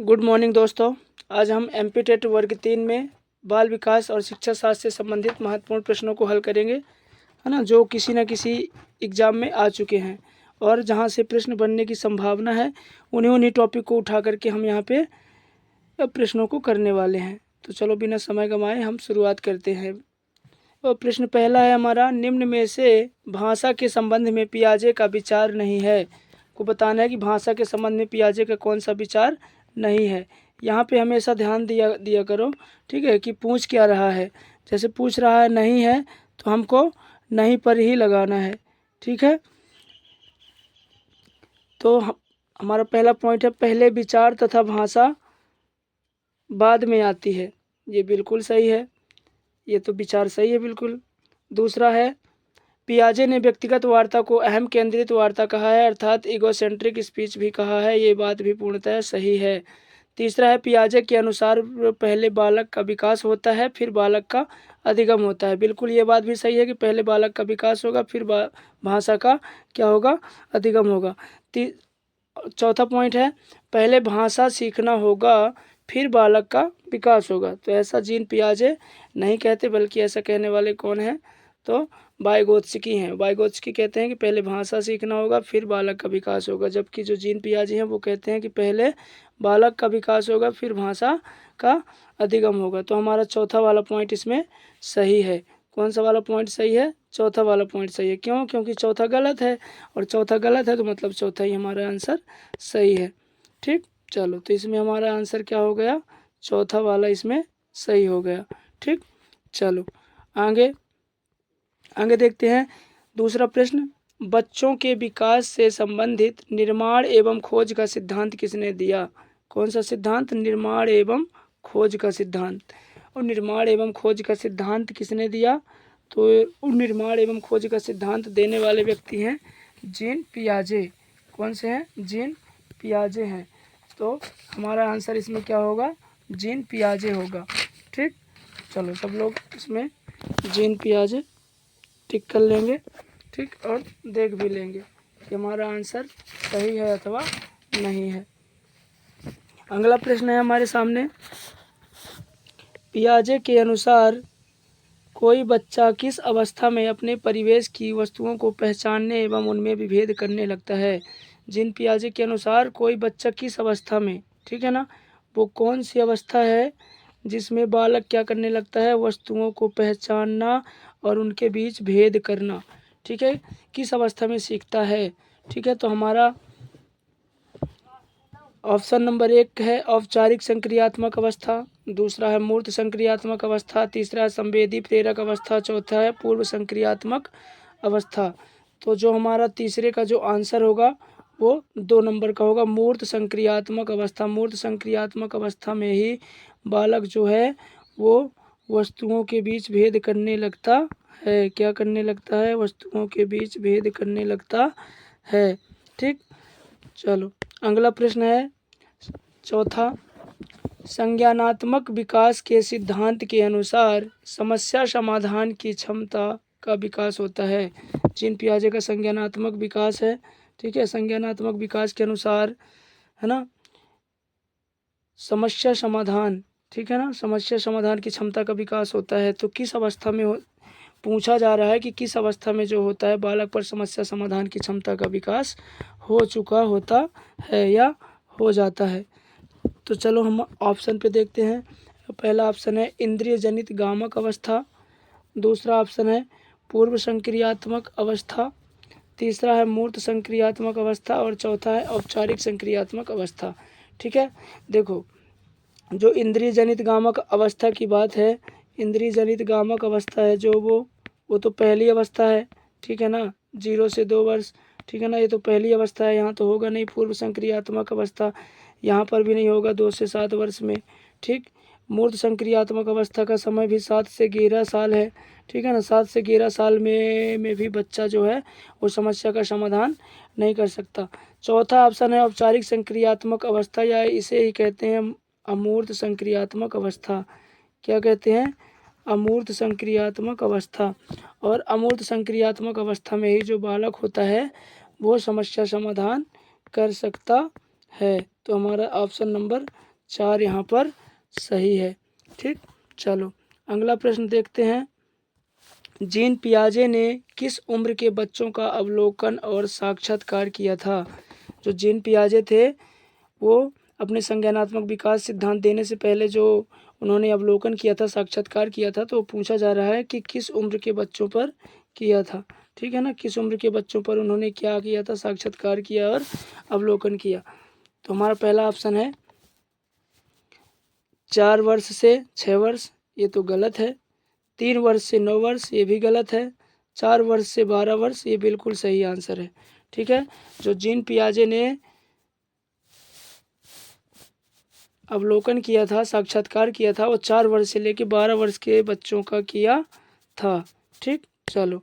Good morning दोस्तों। आज हम एमपी टेट वर्ग 3 में बाल विकास और शिक्षा शास्त्र से संबंधित महत्वपूर्ण प्रश्नों को हल करेंगे, है ना, जो किसी न किसी एग्ज़ाम में आ चुके हैं और जहां से प्रश्न बनने की संभावना है उन्हीं टॉपिक को उठा करके हम यहाँ पे प्रश्नों को करने वाले हैं। तो चलो बिना समय गंवाए हम शुरुआत करते हैं। और प्रश्न पहला है हमारा, निम्न में से भाषा के संबंध में पियाजे का विचार नहीं है। को बताना है कि भाषा के संबंध में पियाजे का कौन सा विचार नहीं है। यहाँ पे हमेशा ध्यान दिया करो, ठीक है, कि पूछ क्या रहा है। जैसे पूछ रहा है नहीं है तो हमको नहीं पर ही लगाना है, ठीक है। तो हमारा पहला पॉइंट है, पहले विचार तथा भाषा बाद में आती है। ये बिल्कुल सही है, ये तो विचार सही है बिल्कुल। दूसरा है, पियाजे ने व्यक्तिगत वार्ता को अहम केंद्रित वार्ता कहा है, अर्थात इगोसेंट्रिक स्पीच भी कहा है। ये बात भी पूर्णतः सही है। तीसरा है, पियाजे के अनुसार पहले बालक का विकास होता है फिर बालक का अधिगम होता है। बिल्कुल ये बात भी सही है कि पहले बालक का विकास होगा फिर भाषा का क्या होगा, अधिगम होगा। चौथा पॉइंट है, पहले भाषा सीखना होगा फिर बालक का विकास होगा। तो ऐसा जीन पियाजे नहीं कहते, बल्कि ऐसा कहने वाले कौन है, तो वाइगोत्स्की हैं। वाइगोत्स्की कहते हैं कि पहले भाषा सीखना होगा फिर बालक का विकास होगा, जबकि जो जीन पियाजे हैं वो कहते हैं कि पहले बालक का विकास होगा फिर भाषा का अधिगम होगा। तो हमारा चौथा वाला पॉइंट इसमें सही है। कौन सा वाला पॉइंट सही है? चौथा वाला पॉइंट सही है। क्यों? क्योंकि चौथा गलत है, और चौथा गलत है तो मतलब चौथा ही हमारा आंसर सही है। ठीक, चलो तो इसमें हमारा आंसर क्या हो गया, चौथा वाला इसमें सही हो गया। ठीक, चलो आगे आगे देखते हैं। दूसरा प्रश्न, बच्चों के विकास से संबंधित निर्माण एवं खोज का सिद्धांत किसने दिया? कौन सा सिद्धांत? निर्माण एवं खोज का सिद्धांत। और निर्माण एवं खोज का सिद्धांत किसने दिया? तो निर्माण एवं खोज का सिद्धांत देने वाले व्यक्ति हैं जीन पियाजे। कौन से हैं? जीन पियाजे हैं। तो हमारा आंसर इसमें क्या होगा? जीन पियाजे होगा। ठीक, चलो सब लोग इसमें जीन पियाजे टिक कर लेंगे, ठीक, और देख भी लेंगे कि हमारा आंसर सही है अथवा नहीं है। अगला प्रश्न है हमारे सामने, पियाजे के अनुसार कोई बच्चा किस अवस्था में अपने परिवेश की वस्तुओं को पहचानने एवं उनमें विभेद करने लगता है? जीन पियाजे के अनुसार कोई बच्चा किस अवस्था में, ठीक है ना, वो कौन सी अवस्था है जिसमें बालक क्या करने लगता है? वस्तुओं को पहचानना और उनके बीच भेद करना, ठीक है, किस अवस्था में सीखता है? ठीक है, तो हमारा ऑप्शन नंबर 1 है औपचारिक संक्रियात्मक अवस्था, दूसरा है मूर्त संक्रियात्मक अवस्था, तीसरा है संवेदी प्रेरक अवस्था, चौथा है पूर्व संक्रियात्मक अवस्था। तो जो हमारा तीसरे का जो आंसर होगा वो 2 नंबर का होगा, मूर्त संक्रियात्मक अवस्था। मूर्त संक्रियात्मक अवस्था में ही बालक जो है वो वस्तुओं के बीच भेद करने लगता है। क्या करने लगता है? वस्तुओं के बीच भेद करने लगता है। ठीक, चलो अगला प्रश्न है चौथा, संज्ञानात्मक विकास के सिद्धांत के अनुसार समस्या समाधान की क्षमता का विकास होता है। जीन पियाजे का संज्ञानात्मक विकास है, ठीक है। संज्ञानात्मक विकास के अनुसार, है ना, समस्या समाधान, ठीक है ना, समस्या समाधान की क्षमता का विकास होता है। तो किस अवस्था में पूछा जा रहा है कि किस अवस्था में जो होता है बालक पर समस्या समाधान की क्षमता का विकास हो चुका होता है या हो जाता है? तो चलो हम ऑप्शन पे देखते हैं। पहला ऑप्शन है इंद्रिय जनित गामक अवस्था, दूसरा ऑप्शन है पूर्व संक्रियात्मक अवस्था, तीसरा है मूर्त संक्रियात्मक अवस्था और चौथा है औपचारिक संक्रियात्मक अवस्था। ठीक है, देखो जो इंद्रिय जनित गामक अवस्था की बात है, इंद्रिय जनित गामक अवस्था है जो वो तो पहली अवस्था है, ठीक है ना, 0 से 2 वर्ष, ठीक है ना, ये तो पहली अवस्था है, यहाँ तो होगा नहीं। पूर्व संक्रियात्मक अवस्था यहाँ पर भी नहीं होगा 2 से 7 वर्ष में। ठीक, मूर्त संक्रियात्मक अवस्था का समय भी 7 से 11 साल है, ठीक है ना। 7 से 11 साल में भी बच्चा जो है वो समस्या का समाधान नहीं कर सकता। चौथा ऑप्शन है औपचारिक संक्रियात्मक अवस्था, या इसे ही कहते हैं अमूर्त संक्रियात्मक अवस्था। क्या कहते हैं? अमूर्त संक्रियात्मक अवस्था। और अमूर्त संक्रियात्मक अवस्था में ही जो बालक होता है वो समस्या समाधान कर सकता है। तो हमारा ऑप्शन नंबर 4 यहाँ पर सही है। ठीक, चलो अगला प्रश्न देखते हैं। जीन पियाजे ने किस उम्र के बच्चों का अवलोकन और साक्षात्कार किया था? जो जीन पियाजे थे वो अपने संज्ञानात्मक विकास सिद्धांत देने से पहले जो उन्होंने अवलोकन किया था, साक्षात्कार किया था, तो पूछा जा रहा है कि किस उम्र के बच्चों पर किया था। ठीक है ना, किस उम्र के बच्चों पर उन्होंने क्या किया था, साक्षात्कार किया और अवलोकन किया। तो हमारा पहला ऑप्शन है 4 वर्ष से 6 वर्ष, ये तो गलत है। 3 वर्ष से 9 वर्ष, ये भी गलत है। 4 वर्ष से 12 वर्ष, ये बिल्कुल सही आंसर है। ठीक है, जो जीन पियाजे ने अवलोकन किया था, साक्षात्कार किया था, वो 4 वर्ष से लेकर 12 वर्ष के बच्चों का किया था। ठीक, चलो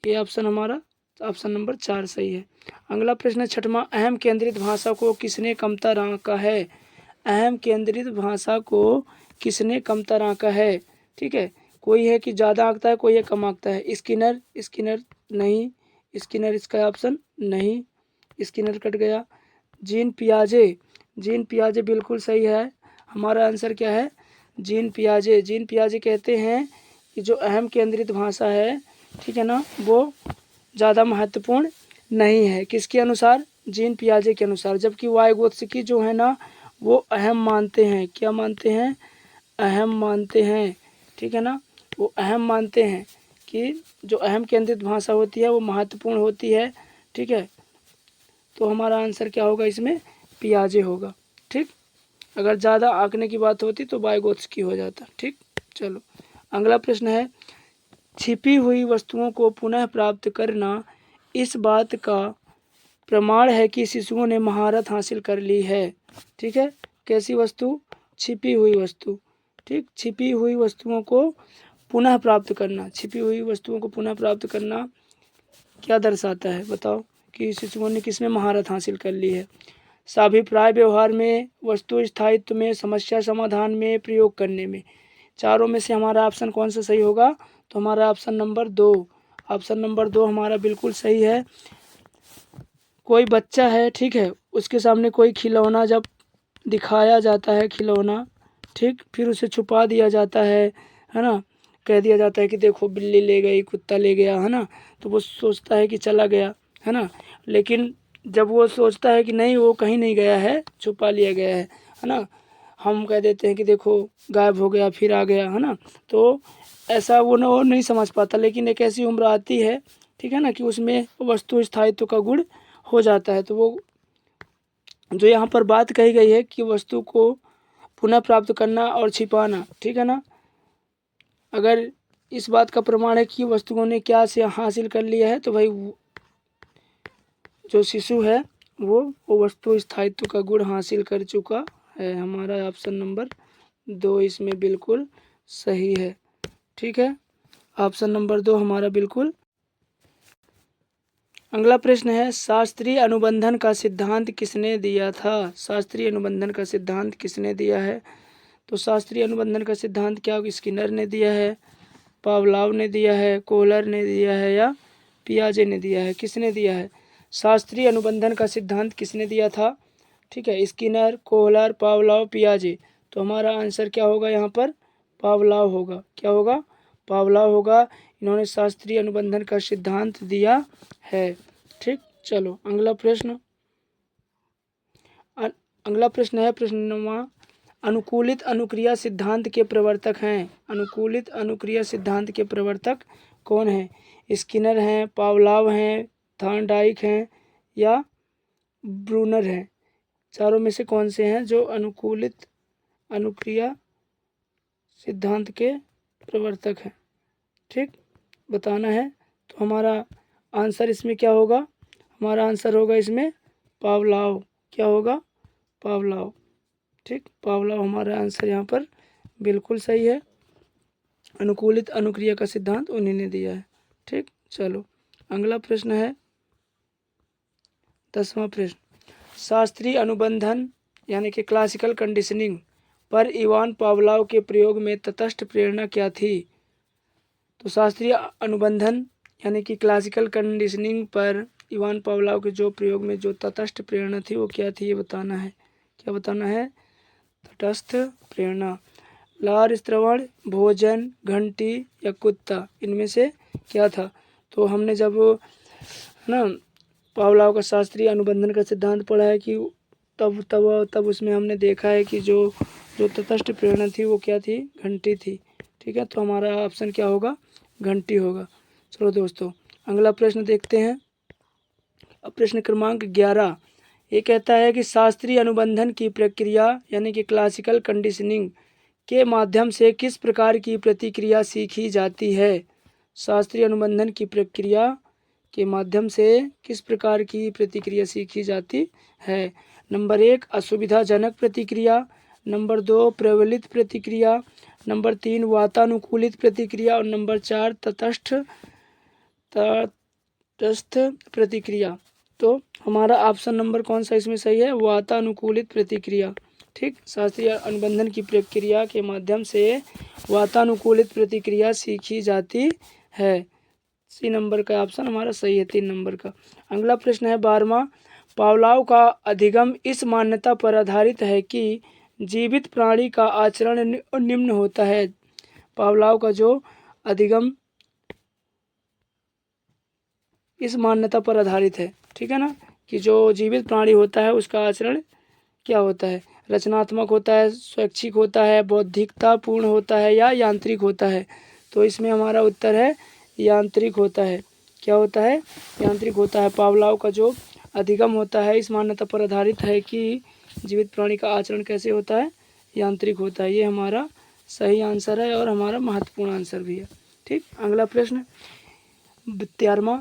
ये ऑप्शन हमारा ऑप्शन नंबर 4 सही है। अगला प्रश्न है छठवां, अहम केंद्रित भाषा को किसने कमतर आंका है? अहम केंद्रित भाषा को किसने कमतर आंका है? ठीक है, कोई है कि ज़्यादा आंकता है, कोई है कम आंकता है। स्किनर, स्किनर नहीं, स्किनर इसका ऑप्शन नहीं, स्किनर कट गया। जीन पियाजे, जीन पियाजे बिल्कुल सही है। हमारा आंसर क्या है? जीन पियाजे। जीन पियाजे कहते हैं कि जो अहम केंद्रित भाषा है, ठीक है ना, वो ज़्यादा महत्वपूर्ण नहीं है। किसके अनुसार? जीन पियाजे के अनुसार। जबकि वाइगोत्स्की जो है ना, वो अहम मानते हैं। क्या मानते हैं? अहम मानते हैं। ठीक है ना, वो अहम मानते हैं कि जो अहम केंद्रित भाषा होती है वो महत्वपूर्ण होती है। ठीक है, तो हमारा आंसर क्या होगा इसमें? पियाजे होगा। ठीक, अगर ज़्यादा आंकने की बात होती तो वाइगोत्स्की हो जाता। ठीक, चलो अगला प्रश्न है, छिपी हुई वस्तुओं को पुनः प्राप्त करना इस बात का प्रमाण है कि शिशुओं ने महारत हासिल कर ली है। ठीक है, कैसी वस्तु? छिपी हुई वस्तु। ठीक, छिपी हुई वस्तुओं को पुनः प्राप्त करना, छिपी हुई वस्तुओं को पुनः प्राप्त करना क्या दर्शाता है? बताओ कि शिशुओं ने किसमें महारत हासिल कर ली है? साभिप्राय व्यवहार में, वस्तु स्थायित्व में, समस्या समाधान में, प्रयोग करने में। चारों में से हमारा ऑप्शन कौन सा सही होगा? तो हमारा ऑप्शन नंबर 2, ऑप्शन नंबर 2 हमारा बिल्कुल सही है। कोई बच्चा है, ठीक है, उसके सामने कोई खिलौना जब दिखाया जाता है, खिलौना, ठीक, फिर उसे छुपा दिया जाता है ना, कह दिया जाता है कि देखो बिल्ली ले गई, कुत्ता ले गया, है ना, तो वो सोचता है कि चला गया, है ना, लेकिन जब वो सोचता है कि नहीं वो कहीं नहीं गया है, छुपा लिया गया है ना, हम कह देते हैं कि देखो गायब हो गया, फिर आ गया, है ना, तो ऐसा वो नहीं समझ पाता। लेकिन एक ऐसी उम्र आती है, ठीक है ना, कि उसमें वस्तु स्थायित्व का गुण हो जाता है। तो वो जो यहाँ पर बात कही गई है कि वस्तु को पुनः प्राप्त करना और छिपाना, ठीक है ना, अगर इस बात का प्रमाण है कि वस्तुओं ने क्या से हासिल कर लिया है, तो भाई जो शिशु है वो वस्तु स्थायित्व का गुण हासिल कर चुका है। हमारा ऑप्शन नंबर 2 इसमें बिल्कुल सही है। ठीक है, ऑप्शन नंबर 2 हमारा बिल्कुल। अगला प्रश्न है, शास्त्रीय अनुबंधन का सिद्धांत किसने दिया था? शास्त्रीय अनुबंधन का सिद्धांत किसने दिया है? तो शास्त्रीय अनुबंधन का सिद्धांत क्या स्किनर ने दिया है, पावलाव ने दिया है, कोहलर ने दिया है, या पियाजे ने दिया है? किसने दिया है? शास्त्रीय अनुबंधन का सिद्धांत किसने दिया था? ठीक है, स्किनर, कोहलर, पावलाव, पियाजे। तो हमारा आंसर क्या होगा यहाँ पर? पावलाव होगा। क्या होगा? पावलाव होगा। इन्होंने शास्त्रीय अनुबंधन का सिद्धांत दिया है। ठीक, चलो अगला प्रश्न। अगला प्रश्न है प्रश्न नंबर, अनुकूलित अनुक्रिया सिद्धांत के प्रवर्तक हैं। अनुकूलित अनुक्रिया सिद्धांत के प्रवर्तक कौन हैं? स्किनर हैं, पावलाव हैं, थॉर्नडाइक हैं, या ब्रूनर हैं? चारों में से कौन से हैं जो अनुकूलित अनुक्रिया सिद्धांत के प्रवर्तक हैं? ठीक, बताना है। तो हमारा आंसर इसमें क्या होगा? हमारा आंसर होगा इसमें पावलाव। क्या होगा? पावलाव। ठीक, पावलाव हमारा आंसर यहाँ पर बिल्कुल सही है। अनुकूलित अनुक्रिया का सिद्धांत उन्हीं ने दिया है। ठीक, चलो अगला प्रश्न है 10वां प्रश्न, शास्त्रीय अनुबंधन यानी कि क्लासिकल कंडीशनिंग पर इवान पावलाव के प्रयोग में तटस्थ प्रेरणा क्या थी? तो शास्त्रीय अनुबंधन यानी कि क्लासिकल कंडीशनिंग पर इवान पावलाव के जो प्रयोग में जो तटस्थ प्रेरणा थी वो क्या थी, ये बताना है। क्या बताना है? तटस्थ प्रेरणा। लार श्रवण, भोजन, घंटी या कुत्ता, इनमें से क्या था? तो हमने जब ना पावलोव का शास्त्रीय अनुबंधन का सिद्धांत पढ़ा है कि तब उसमें हमने देखा है कि जो तटस्थ प्रेरणा थी वो क्या थी? घंटी थी। ठीक है, तो हमारा ऑप्शन क्या होगा? घंटी होगा। चलो दोस्तों, अगला प्रश्न देखते हैं। अब प्रश्न क्रमांक 11 ये कहता है कि शास्त्रीय अनुबंधन की प्रक्रिया यानी कि क्लासिकल कंडीशनिंग के माध्यम से किस प्रकार की प्रतिक्रिया सीखी जाती है? शास्त्रीय अनुबंधन की प्रक्रिया के माध्यम से किस प्रकार की प्रतिक्रिया सीखी जाती है? नंबर 1 असुविधाजनक प्रतिक्रिया, नंबर 2 प्रबलित प्रतिक्रिया, नंबर 3 वातानुकूलित प्रतिक्रिया और नंबर 4 तटस्थ प्रतिक्रिया। तो हमारा ऑप्शन नंबर कौन सा इसमें सही है? वातानुकूलित प्रतिक्रिया। ठीक, शास्त्रीय अनुबंधन की प्रक्रिया के माध्यम से वातानुकूलित प्रतिक्रिया सीखी जाती है। सी नंबर का ऑप्शन हमारा सही है, 3 नंबर का। अगला प्रश्न है 12वां। पावलोव का अधिगम इस मान्यता पर आधारित है कि जीवित प्राणी का आचरण निम्न होता है। पावलोव का जो अधिगम इस मान्यता पर आधारित है, ठीक है ना, कि जो जीवित प्राणी होता है उसका आचरण क्या होता है? रचनात्मक होता है, स्वैच्छिक होता है, बौद्धिकता पूर्ण होता है या यांत्रिक होता है? तो इसमें हमारा उत्तर है यांत्रिक होता है। क्या होता है? यांत्रिक होता है। पावलोव का जो अधिगम होता है इस मान्यता पर आधारित है कि जीवित प्राणी का आचरण कैसे होता है? यांत्रिक होता है। ये हमारा सही आंसर है और हमारा महत्वपूर्ण आंसर भी है। ठीक, अगला प्रश्न 13वां।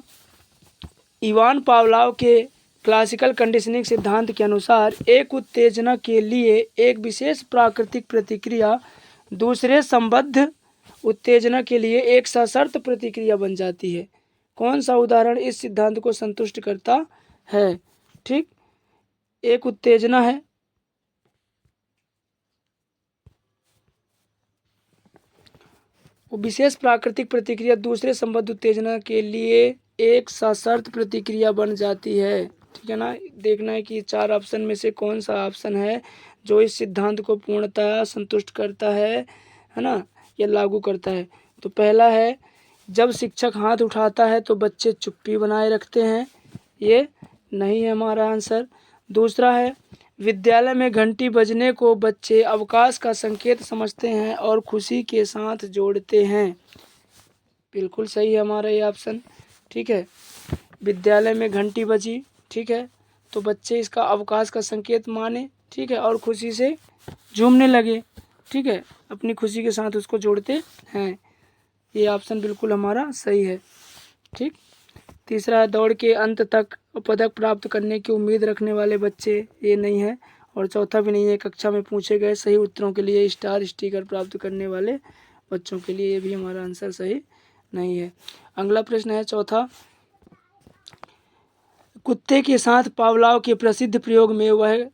इवान पावलोव के क्लासिकल कंडीशनिंग सिद्धांत के अनुसार एक उत्तेजना के लिए एक विशेष प्राकृतिक प्रतिक्रिया दूसरे संबद्ध उत्तेजना के लिए एक सशर्त प्रतिक्रिया बन जाती है। कौन सा उदाहरण इस सिद्धांत को संतुष्ट करता है? ठीक, एक उत्तेजना है, वो विशेष प्राकृतिक प्रतिक्रिया दूसरे संबद्ध उत्तेजना के लिए एक सशर्त प्रतिक्रिया बन जाती है। ठीक है ना, देखना है कि 4 ऑप्शन में से कौन सा ऑप्शन है जो इस सिद्धांत को पूर्णतः संतुष्ट करता है ना, या लागू करता है। तो पहला है जब शिक्षक हाथ उठाता है तो बच्चे चुप्पी बनाए रखते हैं, ये नहीं है हमारा आंसर। दूसरा है विद्यालय में घंटी बजने को बच्चे अवकाश का संकेत समझते हैं और खुशी के साथ जोड़ते हैं, बिल्कुल सही है हमारा ये ऑप्शन। ठीक है, विद्यालय में घंटी बजी, ठीक है, तो बच्चे इसका अवकाश का संकेत माने, ठीक है, और खुशी से झूमने लगे, ठीक है, अपनी खुशी के साथ उसको जोड़ते हैं। ये ऑप्शन बिल्कुल हमारा सही है। ठीक, तीसरा है दौड़ के अंत तक पदक प्राप्त करने की उम्मीद रखने वाले बच्चे, ये नहीं है। और चौथा भी नहीं है, कक्षा में पूछे गए सही उत्तरों के लिए स्टार स्टिकर प्राप्त करने वाले बच्चों के लिए, ये भी हमारा आंसर सही नहीं है। अगला प्रश्न है चौथा। कुत्ते के साथ पावलोव के प्रसिद्ध प्रयोग में वह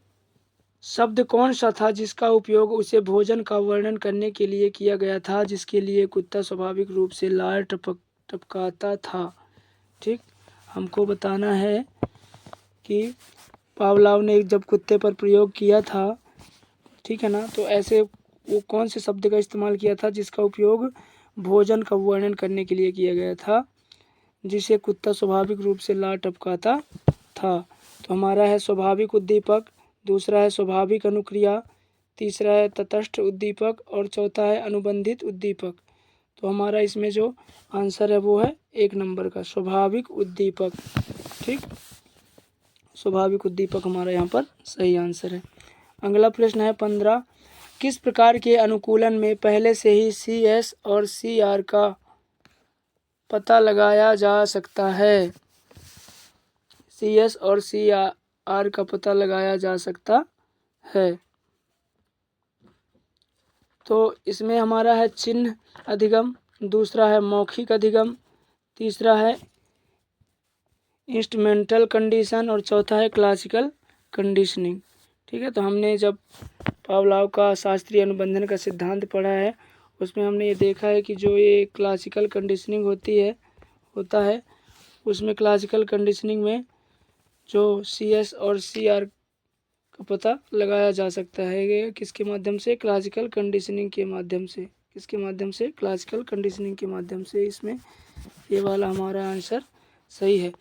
शब्द कौन सा था जिसका उपयोग उसे भोजन का वर्णन करने के लिए किया गया था, जिसके लिए कुत्ता स्वाभाविक रूप से लार टपकाता था? ठीक, हमको बताना है कि पावलोव ने जब कुत्ते पर प्रयोग किया था, ठीक है ना, तो ऐसे वो कौन से शब्द का इस्तेमाल किया था जिसका उपयोग भोजन का वर्णन करने के लिए किया गया था, जिसे कुत्ता स्वाभाविक रूप से लार टपकाता था? तो हमारा है स्वाभाविक उद्दीपक, दूसरा है स्वाभाविक अनुक्रिया, तीसरा है तटस्थ उद्दीपक और चौथा है अनुबंधित उद्दीपक। तो हमारा इसमें जो आंसर है वो है 1 नंबर का स्वाभाविक उद्दीपक। ठीक, स्वाभाविक उद्दीपक हमारा यहाँ पर सही आंसर है। अगला प्रश्न है 15। किस प्रकार के अनुकूलन में पहले से ही CS और CR का पता लगाया जा सकता है? CS और CR का पता लगाया जा सकता है। तो इसमें हमारा है चिन्ह अधिगम, दूसरा है मौखिक अधिगम, तीसरा है इंस्ट्रूमेंटल कंडीशन और चौथा है क्लासिकल कंडीशनिंग। ठीक है, तो हमने जब पावलोव का शास्त्रीय अनुबंधन का सिद्धांत पढ़ा है उसमें हमने ये देखा है कि जो ये क्लासिकल कंडीशनिंग होता है उसमें क्लासिकल कंडीशनिंग में जो CS और CR का पता लगाया जा सकता है। ये किसके माध्यम से? क्लासिकल कंडीशनिंग के माध्यम से। किसके माध्यम से? क्लासिकल कंडीशनिंग के माध्यम से। इसमें ये वाला हमारा आंसर सही है।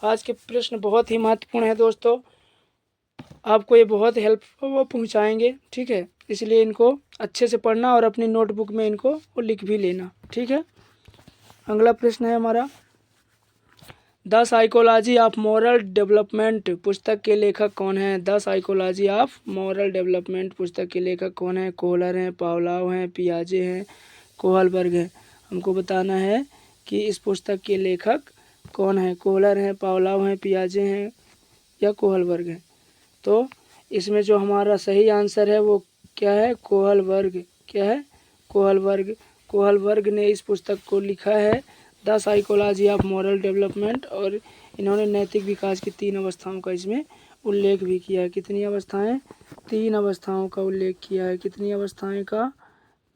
आज के प्रश्न बहुत ही महत्वपूर्ण है दोस्तों, आपको ये बहुत हेल्प पहुंचाएंगे, ठीक है, इसलिए इनको अच्छे से पढ़ना और अपनी नोटबुक में इनको लिख भी लेना, ठीक है। अगला प्रश्न है हमारा, the psychology of moral development पुस्तक के लेखक कौन है? The psychology of moral development पुस्तक के लेखक कौन है? कोहलर हैं, पावलोव हैं, पियाजे हैं, कोहलबर्ग हैं। हमको बताना है कि इस पुस्तक के लेखक कौन है? कोहलर हैं, पावलोव हैं, पियाजे हैं या कोहलबर्ग हैं। तो इसमें जो हमारा सही आंसर है वो क्या है? कोहलबर्ग। क्या है? कोहलबर्ग। कोहलबर्ग ने इस पुस्तक को लिखा है the psychology of moral development, और इन्होंने नैतिक विकास की 3 अवस्थाओं का इसमें उल्लेख भी किया है। कितनी अवस्थाएं? 3 अवस्थाओं का उल्लेख किया है। कितनी अवस्थाएं का?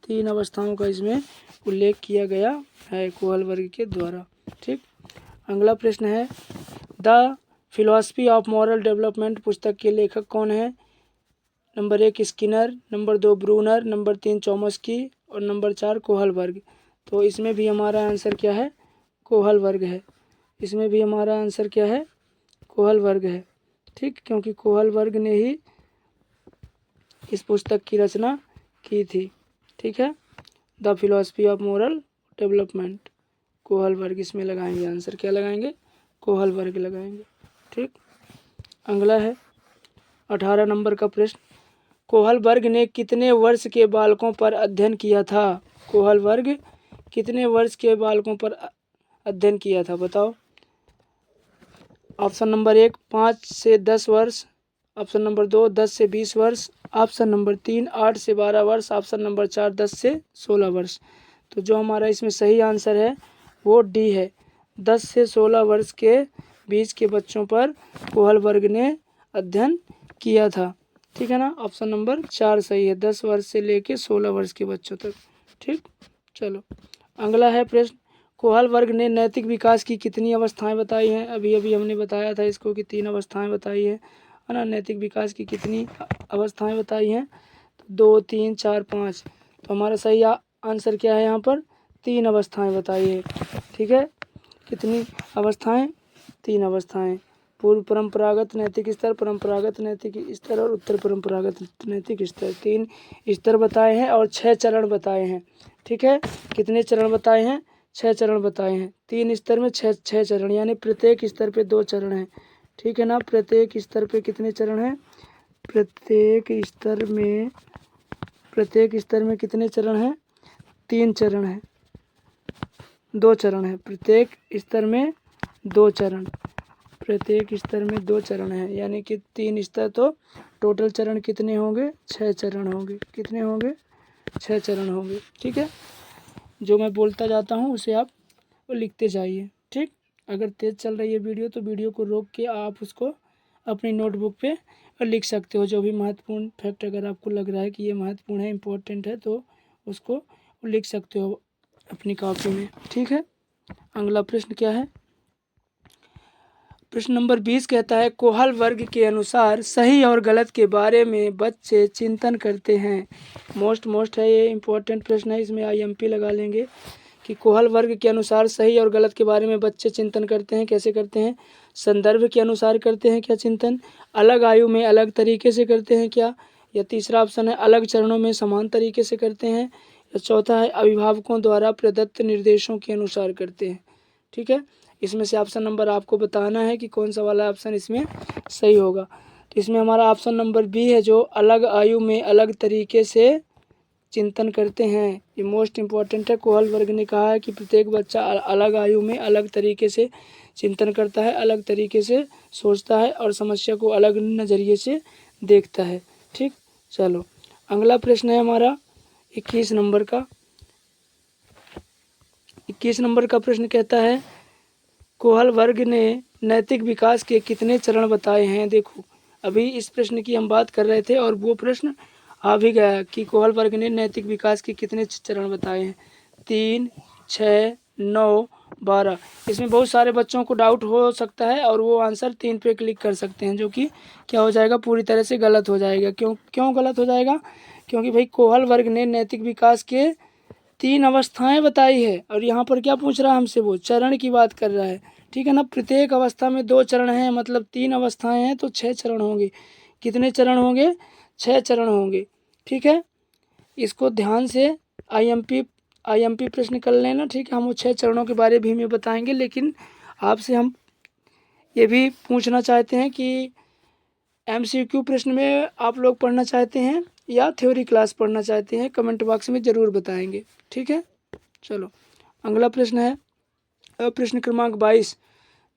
3 अवस्थाओं का इसमें उल्लेख किया गया है कोहलबर्ग के द्वारा, ठीक। अगला प्रश्न है, the philosophy of moral development पुस्तक के लेखक कौन है? Number 1 Skinner, number 2 Bruner, number 3 Chomsky और नंबर 4 कोहलबर्ग। तो इसमें भी हमारा आंसर क्या है? कोहलबर्ग है। इसमें भी हमारा आंसर क्या है? कोहलबर्ग है, ठीक, क्योंकि कोहलबर्ग ने ही इस पुस्तक की रचना की थी, ठीक है। The philosophy of moral development, Kohlberg इसमें लगाएंगे आंसर। क्या लगाएंगे? कोहलबर्ग लगाएंगे, ठीक। अगला है 18 नंबर का प्रश्न, कोहलबर्ग ने कितने वर्ष के बालकों पर अध्ययन किया था? कोहलबर्ग कितने वर्ष के बालकों पर अध्ययन किया था? बताओ। ऑप्शन नंबर 1 5 से 10 वर्ष, ऑप्शन नंबर 2 10 से 20 वर्ष, ऑप्शन नंबर 3 8 से 12 वर्ष, ऑप्शन नंबर 4 10 से 16 वर्ष। तो जो हमारा इसमें सही आंसर है वो डी है, 10 से 16 वर्ष के बीच के बच्चों पर कोहलबर्ग ने अध्ययन किया था, ठीक है ना। ऑप्शन नंबर 4 सही है, 10 वर्ष से लेके 16 वर्ष के बच्चों तक, ठीक। चलो अगला है प्रश्न, कोहलबर्ग ने नैतिक विकास की कितनी अवस्थाएं बताई हैं? अभी अभी हमने बताया था इसको कि 3 अवस्थाएं बताई है ना। नैतिक विकास की कितनी अवस्थाएं बताई हैं? 2 3 4 5। तो हमारा सही आंसर क्या है? यहाँ पर 3 अवस्थाएं बताई है, ठीक है। कितनी अवस्थाएं? 3 अवस्थाएं, पूर्व परंपरागत नैतिक स्तर, परंपरागत नैतिक स्तर और उत्तर परंपरागत नैतिक स्तर। 3 स्तर बताए हैं और 6 चरण बताए हैं, ठीक है। कितने चरण बताए हैं? 6 चरण बताए हैं। 3 स्तर में 6 चरण, यानी प्रत्येक स्तर पे 2 चरण हैं, ठीक है ना। प्रत्येक स्तर पे कितने चरण हैं? प्रत्येक स्तर में कितने चरण हैं? 3 चरण हैं, 2 चरण हैं। प्रत्येक स्तर में 2 चरण, प्रत्येक स्तर में 2 चरण हैं, यानी कि 3 स्तर, तो टोटल चरण कितने होंगे? 6 चरण होंगे। कितने होंगे? 6 चरण होंगे, ठीक है। जो मैं बोलता जाता हूँ उसे आप लिखते जाइए, ठीक। अगर तेज़ चल रही है वीडियो तो वीडियो को रोक के आप उसको अपनी नोटबुक पे लिख सकते हो। जो भी महत्वपूर्ण फैक्ट अगर आपको लग रहा है कि ये महत्वपूर्ण है, इम्पोर्टेंट है, तो उसको लिख सकते हो अपनी कॉपी में, ठीक है। अगला प्रश्न क्या है? प्रश्न नंबर 20 कहता है, कोहलबर्ग के अनुसार सही और गलत के बारे में बच्चे चिंतन करते हैं। मोस्ट है ये, इम्पोर्टेंट प्रश्न है, इसमें IMP लगा लेंगे कि कोहलबर्ग के अनुसार सही और गलत के बारे में बच्चे चिंतन करते हैं। कैसे करते हैं? संदर्भ के अनुसार करते हैं क्या चिंतन? अलग आयु में अलग तरीके से करते हैं क्या? या तीसरा ऑप्शन है अलग चरणों में समान तरीके से करते हैं? या चौथा है अभिभावकों द्वारा प्रदत्त निर्देशों के अनुसार करते हैं, ठीक है। इसमें से ऑप्शन नंबर आपको बताना है कि कौन सा वाला ऑप्शन इसमें सही होगा। तो इसमें हमारा ऑप्शन नंबर बी है, जो अलग आयु में अलग तरीके से चिंतन करते हैं। ये मोस्ट इम्पॉर्टेंट है। कोहलबर्ग ने कहा है कि प्रत्येक बच्चा अलग आयु में अलग तरीके से चिंतन करता है, अलग तरीके से सोचता है और समस्या को अलग नज़रिए से देखता है, ठीक। चलो अगला प्रश्न है हमारा 21 नंबर का। 21 नंबर का प्रश्न कहता है, कोहलबर्ग ने नैतिक विकास के कितने चरण बताए हैं? देखो अभी इस प्रश्न की हम बात कर रहे थे और वो प्रश्न आ भी गया कि कोहलबर्ग ने नैतिक विकास के कितने चरण बताए हैं। 3 6 9 12। इसमें बहुत सारे बच्चों को डाउट हो सकता है और वो आंसर 3 पे क्लिक कर सकते हैं, जो कि क्या हो जाएगा, पूरी तरह से गलत हो जाएगा। क्यों गलत हो जाएगा? क्योंकि भाई कोहल वर्ग ने नैतिक विकास के 3 अवस्थाएं बताई है और यहाँ पर क्या पूछ रहा है हमसे, वो चरण की बात कर रहा है। ठीक है ना, प्रत्येक अवस्था में 2 चरण हैं, मतलब 3 अवस्थाएं हैं तो 6 चरण होंगे। कितने चरण होंगे? 6 चरण होंगे। ठीक है, इसको ध्यान से आईएमपी प्रश्न कर लेना। ठीक है, हम वो 6 चरणों के बारे भी में बताएंगे, लेकिन आपसे हम ये भी पूछना चाहते हैं कि एमसीक्यू प्रश्न में आप लोग पढ़ना चाहते हैं या थ्योरी क्लास पढ़ना चाहते हैं, कमेंट बॉक्स में ज़रूर बताएंगे। ठीक है, चलो अगला प्रश्न है प्रश्न क्रमांक 22।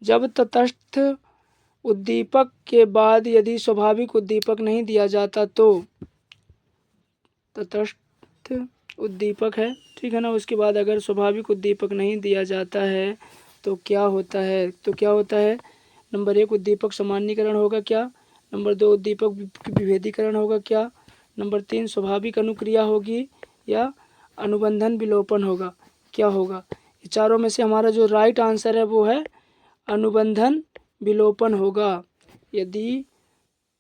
जब तटस्थ उद्दीपक के बाद यदि स्वाभाविक उद्दीपक नहीं दिया जाता तो, तटस्थ उद्दीपक है, ठीक है ना, उसके बाद अगर स्वाभाविक उद्दीपक नहीं दिया जाता है तो क्या होता है? नंबर 1 उद्दीपक सामान्यीकरण होगा क्या? नंबर 2 उद्दीपक विभेदीकरण होगा क्या? नंबर 3 स्वाभाविक अनुक्रिया होगी या अनुबंधन विलोपन होगा? क्या होगा? ये चारों में से हमारा जो राइट आंसर है वो है अनुबंधन विलोपन होगा। यदि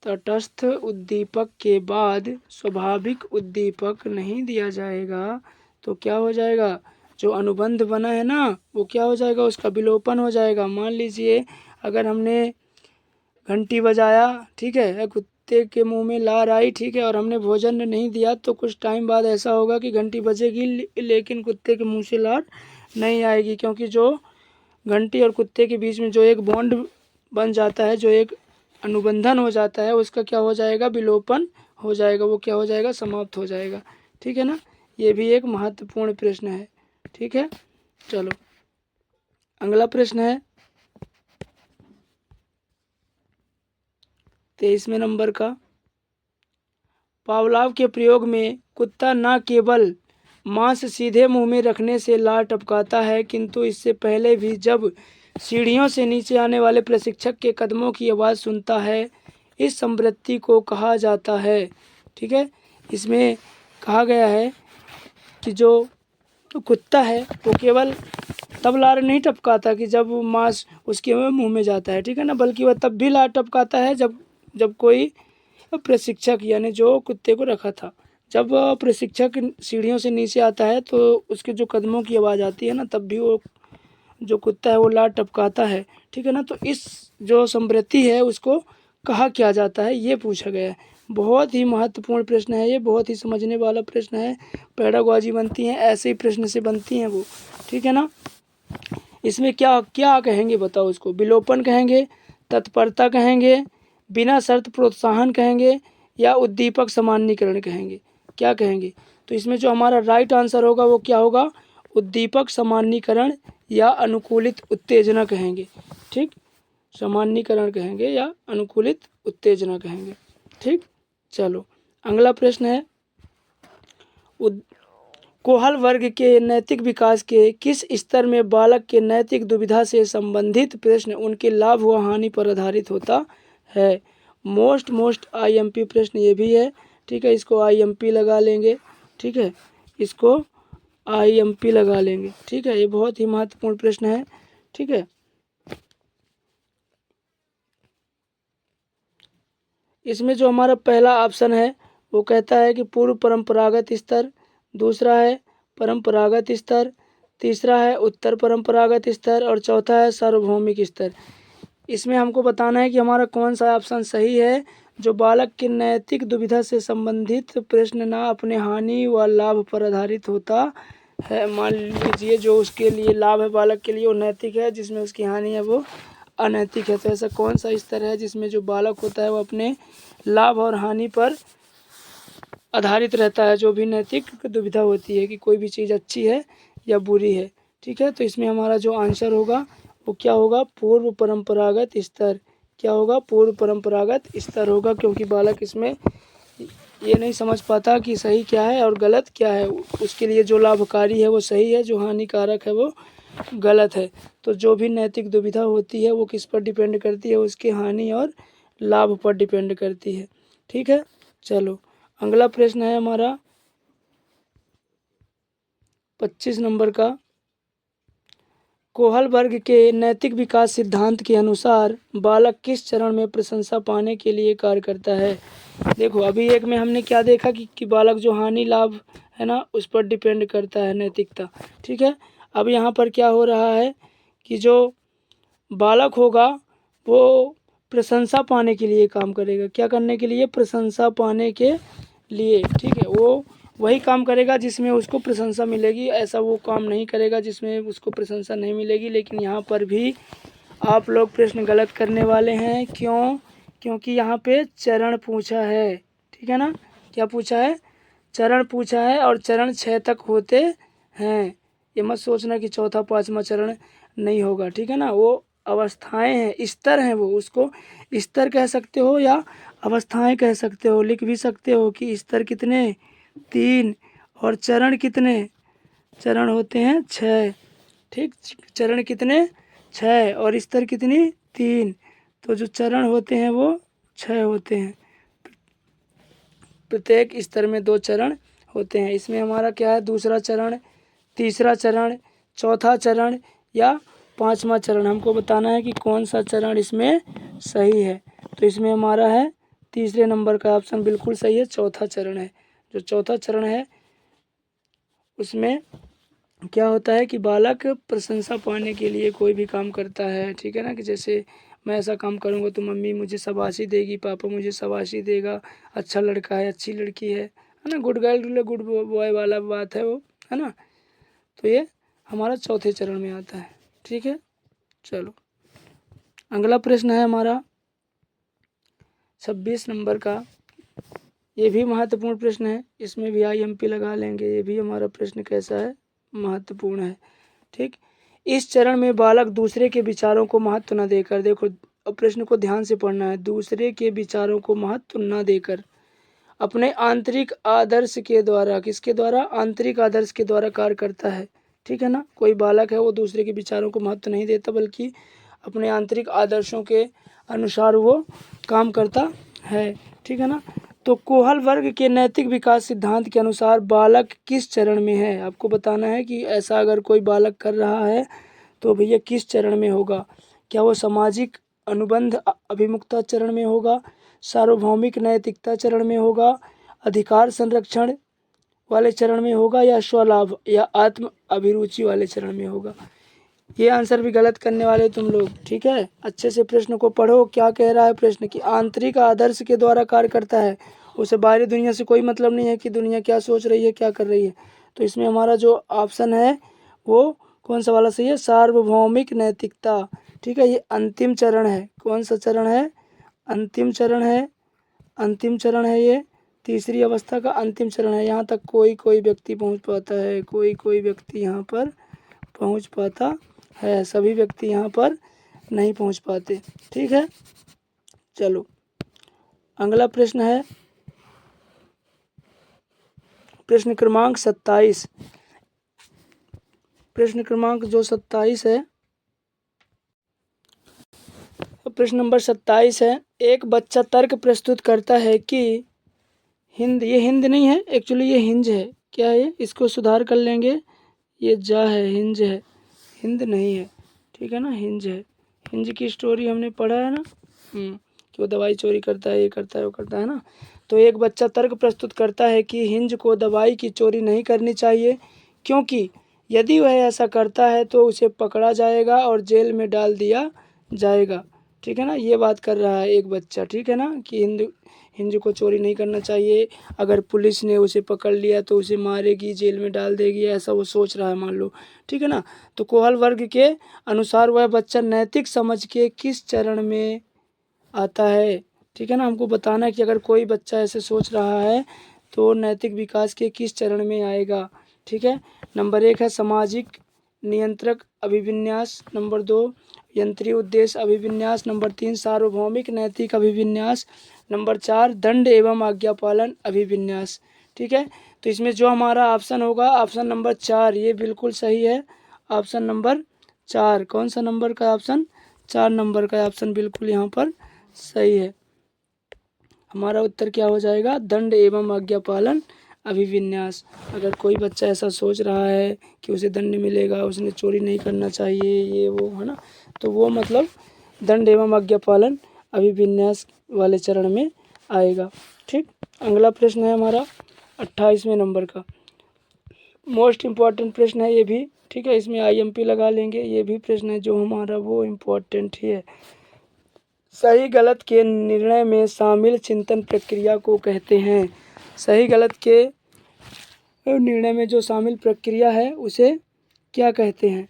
तटस्थ उद्दीपक के बाद स्वाभाविक उद्दीपक नहीं दिया जाएगा तो क्या हो जाएगा? जो अनुबंध बना है ना वो क्या हो जाएगा? उसका विलोपन हो जाएगा। मान लीजिए अगर हमने घंटी बजाया, ठीक है, कुत्ते के मुंह में लार आई, ठीक है, और हमने भोजन नहीं दिया तो कुछ टाइम बाद ऐसा होगा कि घंटी बजेगी लेकिन कुत्ते के मुंह से लार नहीं आएगी, क्योंकि जो घंटी और कुत्ते के बीच में जो एक बॉन्ड बन जाता है, जो एक अनुबंधन हो जाता है, उसका क्या हो जाएगा? विलोपन हो जाएगा। वो क्या हो जाएगा? समाप्त हो जाएगा। ठीक है ना, ये भी एक महत्वपूर्ण प्रश्न है। ठीक है, चलो अगला प्रश्न है 23वें नंबर का। पावलाव के प्रयोग में कुत्ता न केवल मांस सीधे मुंह में रखने से लार टपकाता है, किंतु इससे पहले भी जब सीढ़ियों से नीचे आने वाले प्रशिक्षक के कदमों की आवाज़ सुनता है, इस संवृत्ति को कहा जाता है। ठीक है, इसमें कहा गया है कि जो कुत्ता है वो केवल तब लार नहीं टपकाता कि जब मांस उसके मुंह में जाता है, ठीक है ना, बल्कि वह तब भी लार टपकाता है जब कोई प्रशिक्षक यानी जो कुत्ते को रखा था, जब प्रशिक्षक सीढ़ियों से नीचे आता है तो उसके जो कदमों की आवाज़ आती है ना, तब भी वो जो कुत्ता है वो लार टपकाता है। ठीक है ना, तो इस जो संवृत्ति है उसको कहा क्या जाता है, ये पूछा गया है। बहुत ही महत्वपूर्ण प्रश्न है ये, बहुत ही समझने वाला प्रश्न है। पैडागॉजी बनती है ऐसे ही प्रश्न से बनती हैं वो। ठीक है ना, इसमें क्या क्या कहेंगे बताओ? इसको विलोपन कहेंगे, तत्परता कहेंगे, बिना शर्त प्रोत्साहन कहेंगे या उद्दीपक सामान्यीकरण कहेंगे? क्या कहेंगे? तो इसमें जो हमारा राइट आंसर होगा वो क्या होगा? उद्दीपक सामान्यीकरण या अनुकूलित उत्तेजना कहेंगे। ठीक, सामान्यीकरण कहेंगे या अनुकूलित उत्तेजना कहेंगे। ठीक, चलो अगला प्रश्न है कोहल वर्ग के नैतिक विकास के किस स्तर में बालक के नैतिक दुविधा से संबंधित प्रश्न उनके लाभ व हानि पर आधारित होता है? मोस्ट आईएमपी प्रश्न ये भी है। ठीक है, इसको आईएमपी लगा लेंगे। ठीक है, इसको आईएमपी लगा लेंगे। ठीक है, ये बहुत ही महत्वपूर्ण प्रश्न है। ठीक है, इसमें जो हमारा पहला ऑप्शन है वो कहता है कि पूर्व परंपरागत स्तर, दूसरा है परंपरागत स्तर, तीसरा है उत्तर परंपरागत स्तर और चौथा है सार्वभौमिक स्तर। इसमें हमको बताना है कि हमारा कौन सा ऑप्शन सही है। जो बालक की नैतिक दुविधा से संबंधित प्रश्न ना अपने हानि व लाभ पर आधारित होता है। मान लीजिए जो उसके लिए लाभ है बालक के लिए वो नैतिक है, जिसमें उसकी हानि है वो अनैतिक है। तो ऐसा कौन सा स्तर है जिसमें जो बालक होता है वो अपने लाभ और हानि पर आधारित रहता है? जो भी नैतिक दुविधा होती है कि कोई भी चीज़ अच्छी है या बुरी है। ठीक है, तो इसमें हमारा जो आंसर होगा वो क्या होगा? पूर्व परंपरागत स्तर। क्या होगा? पूर्व परंपरागत स्तर होगा, क्योंकि बालक इसमें ये नहीं समझ पाता कि सही क्या है और गलत क्या है। उसके लिए जो लाभकारी है वो सही है, जो हानिकारक है वो गलत है। तो जो भी नैतिक दुविधा होती है वो किस पर डिपेंड करती है? उसकी हानि और लाभ पर डिपेंड करती है। ठीक है, चलो अगला प्रश्न है हमारा 25 नंबर का। कोहल वर्ग के नैतिक विकास सिद्धांत के अनुसार बालक किस चरण में प्रशंसा पाने के लिए कार्य करता है। देखो अभी एक में हमने क्या देखा कि बालक जो हानि लाभ है ना उस पर डिपेंड करता है नैतिकता। ठीक है, अब यहाँ पर क्या हो रहा है कि जो बालक होगा वो प्रशंसा पाने के लिए काम करेगा। क्या करने के लिए? प्रशंसा पाने के लिए। ठीक है, वो वही काम करेगा जिसमें उसको प्रशंसा मिलेगी, ऐसा वो काम नहीं करेगा जिसमें उसको प्रशंसा नहीं मिलेगी। लेकिन यहाँ पर भी आप लोग प्रश्न गलत करने वाले हैं। क्यों? क्योंकि यहाँ पे चरण पूछा है। ठीक है ना, क्या पूछा है? चरण पूछा है और चरण 6 तक होते हैं। ये मत सोचना कि चौथा पांचवा चरण नहीं होगा। ठीक है ना, वो अवस्थाएं हैं, स्तर हैं, वो उसको स्तर कह सकते हो या अवस्थाएं कह सकते हो। लिख भी सकते हो कि स्तर कितने? 3। और चरण कितने? चरण होते हैं 6। ठीक, चरण कितने? 6 और स्तर कितनी? 3। तो जो चरण होते हैं वो 6 होते हैं। प्रत्येक स्तर में 2 चरण होते हैं। इसमें हमारा क्या है? दूसरा चरण, तीसरा चरण, चौथा चरण या पांचवा चरण। हमको बताना है कि कौन सा चरण इसमें सही है। तो इसमें हमारा है तीसरे नंबर का ऑप्शन बिल्कुल सही है, चौथा चरण है। जो चौथा चरण है उसमें क्या होता है कि बालक प्रशंसा पाने के लिए कोई भी काम करता है। ठीक है ना, कि जैसे मैं ऐसा काम करूँगा तो मम्मी मुझे शाबाशी देगी, पापा मुझे शाबाशी देगा, अच्छा लड़का है, अच्छी लड़की है ना, गुड गर्ल गुड बॉय वाला बात है वो, है ना। तो ये हमारा चौथे चरण में आता है। ठीक है, चलो अगला प्रश्न है हमारा 26 नंबर का। ये भी महत्वपूर्ण प्रश्न है, इसमें भी IMP लगा लेंगे। ये भी हमारा प्रश्न कैसा है? महत्वपूर्ण है। ठीक, इस चरण में बालक दूसरे के विचारों को महत्व न देकर, देखो अब प्रश्न को ध्यान से पढ़ना है, दूसरे के विचारों को महत्व न देकर अपने आंतरिक आदर्श के द्वारा, किसके द्वारा? आंतरिक आदर्श के द्वारा कार्य करता है। ठीक है ना, कोई बालक है वो दूसरे के विचारों को महत्व नहीं देता बल्कि अपने आंतरिक आदर्शों के अनुसार वो काम करता है। ठीक है ना, तो कोहल वर्ग के नैतिक विकास सिद्धांत के अनुसार बालक किस चरण में है? आपको बताना है कि ऐसा अगर कोई बालक कर रहा है तो भैया किस चरण में होगा। क्या वो सामाजिक अनुबंध अभिमुखता चरण में होगा, सार्वभौमिक नैतिकता चरण में होगा, अधिकार संरक्षण वाले चरण में होगा, या स्वलाभ या आत्म अभिरुचि वाले चरण में होगा? ये आंसर भी गलत करने वाले तुम लोग। ठीक है, अच्छे से प्रश्न को पढ़ो। क्या कह रहा है प्रश्न? कि आंतरिक आदर्श के द्वारा कार्य करता है, उसे बाहरी दुनिया से कोई मतलब नहीं है कि दुनिया क्या सोच रही है, क्या कर रही है। तो इसमें हमारा जो ऑप्शन है वो कौन सा वाला सही है? सार्वभौमिक नैतिकता। ठीक है, ये अंतिम चरण है। कौन सा चरण है? अंतिम चरण है। अंतिम चरण है ये, तीसरी अवस्था का अंतिम चरण है। यहाँ तक कोई कोई व्यक्ति पहुँच पाता है, कोई कोई व्यक्ति यहाँ पर पहुँच पाता है, सभी व्यक्ति यहाँ पर नहीं पहुँच पाते। ठीक है, चलो अगला प्रश्न है प्रश्न क्रमांक 27। प्रश्न क्रमांक जो 27 है, प्रश्न नंबर 27 है। एक बच्चा तर्क प्रस्तुत करता है कि हिंद, ये हिंद नहीं है एक्चुअली, ये हिंज है। क्या है? इसको सुधार कर लेंगे, ये जा है, हिंज है, हिंद नहीं है। ठीक है ना, हिंज है। हिंज की स्टोरी हमने पढ़ा है ना, कि वो दवाई चोरी करता है, ये करता है, वो करता है ना। तो एक बच्चा तर्क प्रस्तुत करता है कि हिंज को दवाई की चोरी नहीं करनी चाहिए, क्योंकि यदि वह ऐसा करता है तो उसे पकड़ा जाएगा और जेल में डाल दिया जाएगा। ठीक है ना, ये बात कर रहा है एक बच्चा। ठीक है ना, कि हिंज को चोरी नहीं करना चाहिए, अगर पुलिस ने उसे पकड़ लिया तो उसे मारेगी, जेल में डाल देगी, ऐसा वो सोच रहा है मान लो। ठीक है ना, तो कोहल वर्ग के अनुसार वह बच्चा नैतिक समझ के किस चरण में आता है? ठीक है ना, हमको बताना है कि अगर कोई बच्चा ऐसे सोच रहा है तो नैतिक विकास के किस चरण में आएगा। ठीक है, नंबर 1 है सामाजिक नियंत्रक अभिविन्यास, नंबर 2 यंत्रीय उद्देश्य अभिविन्यास, नंबर 3 सार्वभौमिक नैतिक अभिविन्यास, नंबर 4 दंड एवं आज्ञापालन अभिविन्यास। ठीक है, तो इसमें जो हमारा ऑप्शन होगा ऑप्शन नंबर 4, ये बिल्कुल सही है। ऑप्शन नंबर 4, कौन सा नंबर का ऑप्शन? 4 नंबर का ऑप्शन बिल्कुल यहाँ पर सही है। हमारा उत्तर क्या हो जाएगा? दंड एवं आज्ञापालन अभिविन्यास। अगर कोई बच्चा ऐसा सोच रहा है कि उसे दंड मिलेगा, उसने चोरी नहीं करना चाहिए, ये वो है ना, तो वो मतलब दंड एवं आज्ञा पालन अभिविन्यास वाले चरण में आएगा। ठीक, अगला प्रश्न है हमारा 28वें नंबर का, मोस्ट इम्पॉर्टेंट प्रश्न है ये भी। ठीक है, इसमें IMP लगा लेंगे। ये भी प्रश्न है जो हमारा वो इम्पोर्टेंट ही है। सही गलत के निर्णय में शामिल चिंतन प्रक्रिया को कहते हैं। सही गलत के निर्णय में जो शामिल प्रक्रिया है उसे क्या कहते हैं?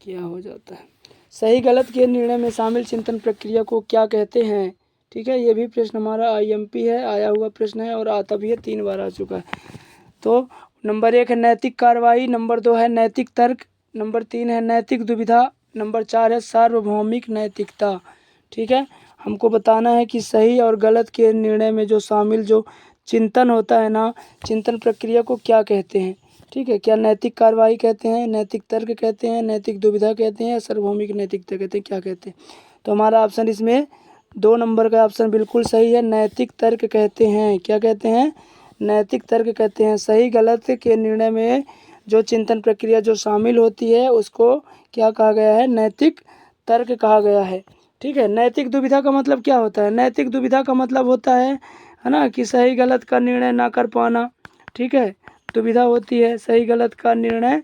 क्या हो जाता है? सही गलत के निर्णय में शामिल चिंतन प्रक्रिया को क्या कहते हैं? ठीक है, ये भी प्रश्न हमारा IMP है, आया हुआ प्रश्न है और आता भी है, 3 बार आ चुका है। तो नंबर 1 है नैतिक कार्रवाई, नंबर 2 है नैतिक तर्क, नंबर 3 है नैतिक दुविधा, नंबर 4 है सार्वभौमिक नैतिकता। ठीक है, हमको बताना है कि सही और गलत के निर्णय में जो शामिल जो चिंतन होता है ना, चिंतन प्रक्रिया को क्या कहते हैं? ठीक है, क्या नैतिक कार्रवाई कहते हैं, नैतिक तर्क कहते हैं, नैतिक दुविधा कहते हैं या सार्वभौमिक नैतिकता कहते हैं, क्या कहते हैं? तो हमारा ऑप्शन इसमें 2 नंबर का ऑप्शन बिल्कुल सही है, नैतिक तर्क कहते हैं। क्या कहते हैं? नैतिक तर्क कहते हैं। सही गलत के निर्णय में जो चिंतन प्रक्रिया जो शामिल होती है उसको क्या कहा गया है? नैतिक तर्क कहा गया है। ठीक है, नैतिक दुविधा का मतलब क्या होता है? नैतिक दुविधा का मतलब होता है ना, कि सही गलत का निर्णय ना कर पाना। ठीक है, दुविधा होती है सही गलत का निर्णय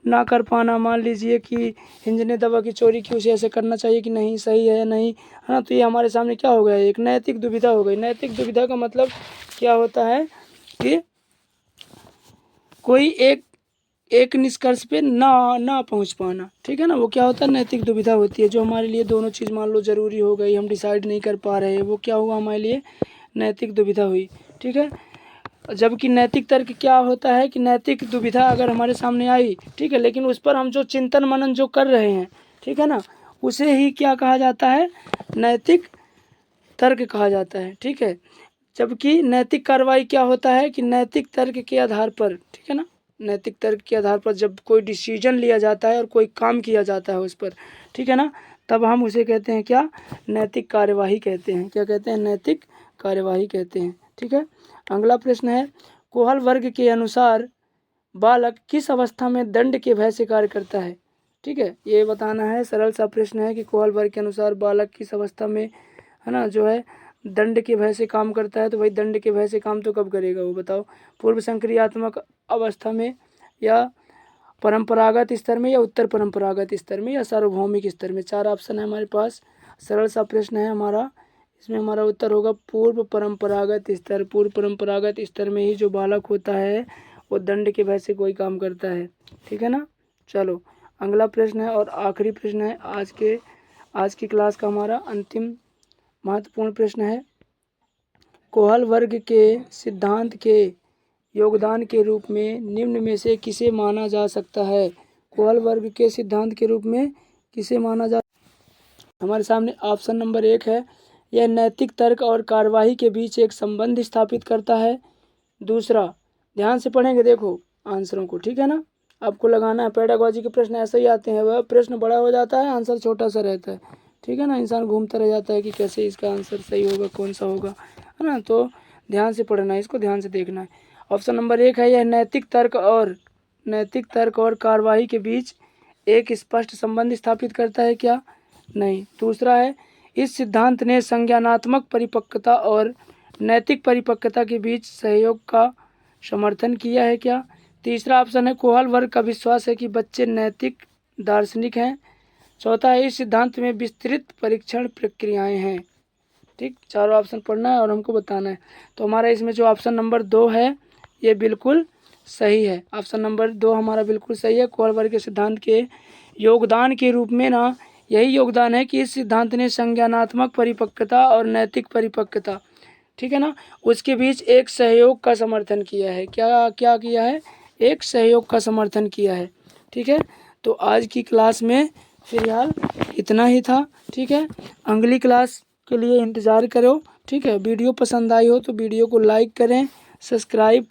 ना कर पाना। मान लीजिए कि हिंज ने दवा की चोरी की, उसे ऐसे करना चाहिए कि नहीं, सही है या नहीं, है ना, तो ये हमारे सामने क्या हो गया? एक नैतिक दुविधा हो गई। नैतिक दुविधा का मतलब क्या होता है कि कोई एक निष्कर्ष पे ना पहुंच पाना। ठीक है ना, वो क्या होता है? नैतिक दुविधा होती है। जो हमारे लिए दोनों चीज़ मान लो जरूरी हो गई, हम डिसाइड नहीं कर पा रहे, वो क्या हुआ हमारे लिए? नैतिक दुविधा हुई। ठीक है, जबकि नैतिक तर्क क्या होता है कि नैतिक दुविधा अगर हमारे सामने आई, ठीक है, लेकिन उस पर हम जो चिंतन मनन जो कर रहे हैं, ठीक है ना, उसे ही क्या कहा जाता है? नैतिक तर्क कहा जाता है। ठीक है, जबकि नैतिक कार्रवाई क्या होता है कि नैतिक तर्क के आधार पर, ठीक है ना, नैतिक तर्क के आधार पर जब कोई डिसीजन लिया जाता है और कोई काम किया जाता है उस पर, ठीक है ना, तब हम उसे कहते हैं क्या? नैतिक कार्यवाही कहते हैं। क्या कहते हैं? नैतिक कार्यवाही कहते हैं। ठीक है, अगला प्रश्न है, कोहल वर्ग के अनुसार बालक किस अवस्था में दंड के भय से कार्य करता है? ठीक है, ये बताना है। सरल सा प्रश्न है कि कोहल वर्ग के अनुसार बालक किस अवस्था में, है ना, जो है दंड के भय से काम करता है। तो भाई दंड के भय से काम तो कब करेगा वो बताओ? पूर्व संक्रियात्मक अवस्था में, या परंपरागत स्तर में, या उत्तर परंपरागत स्तर में, या सार्वभौमिक स्तर में? 4 ऑप्शन है हमारे पास। सरल सा प्रश्न है हमारा, इसमें हमारा उत्तर होगा पूर्व परंपरागत स्तर। पूर्व परंपरागत स्तर में ही जो बालक होता है वो दंड के भय से कोई काम करता है। ठीक है ना, चलो अगला प्रश्न है और आखिरी प्रश्न है आज की क्लास का हमारा अंतिम महत्वपूर्ण प्रश्न है, कोहल वर्ग के सिद्धांत के योगदान के रूप में निम्न में से किसे माना जा सकता है? कोहल वर्ग के सिद्धांत के रूप में किसे माना जा? हमारे सामने ऑप्शन नंबर 1 है, यह नैतिक तर्क और कार्यवाही के बीच एक संबंध स्थापित करता है। दूसरा, ध्यान से पढ़ेंगे देखो आंसरों को, ठीक है ना, आपको लगाना है। पेडागोजी के प्रश्न ऐसे ही आते हैं, वह प्रश्न बड़ा हो जाता है, आंसर छोटा सा रहता है। ठीक है ना, इंसान घूमता रह जाता है कि कैसे इसका आंसर सही होगा, कौन सा होगा, है ना, तो ध्यान से पढ़ना है, इसको ध्यान से देखना है। ऑप्शन नंबर 1 है, यह नैतिक तर्क और कार्यवाही के बीच एक स्पष्ट संबंध स्थापित करता है। क्या? नहीं। दूसरा है, इस सिद्धांत ने संज्ञानात्मक परिपक्वता और नैतिक परिपक्वता के बीच सहयोग का समर्थन किया है। क्या? तीसरा ऑप्शन है, कोहल वर्ग का विश्वास है कि बच्चे नैतिक दार्शनिक हैं। चौथा है, इस सिद्धांत में विस्तृत परीक्षण प्रक्रियाएं हैं। ठीक, चारों ऑप्शन पढ़ना है और हमको बताना है। तो हमारा इसमें जो ऑप्शन नंबर 2 है ये बिल्कुल सही है। ऑप्शन नंबर 2 हमारा बिल्कुल सही है। कोहल वर्ग के सिद्धांत के योगदान के रूप में ना, यही योगदान है कि इस सिद्धांत ने संज्ञानात्मक परिपक्वता और नैतिक परिपक्वता, ठीक है ना, उसके बीच एक सहयोग का समर्थन किया है। क्या क्या किया है? एक सहयोग का समर्थन किया है। ठीक है, तो आज की क्लास में फिलहाल इतना ही था। ठीक है, अगली क्लास के लिए इंतज़ार करो। ठीक है, वीडियो पसंद आई हो तो वीडियो को लाइक करें, सब्सक्राइब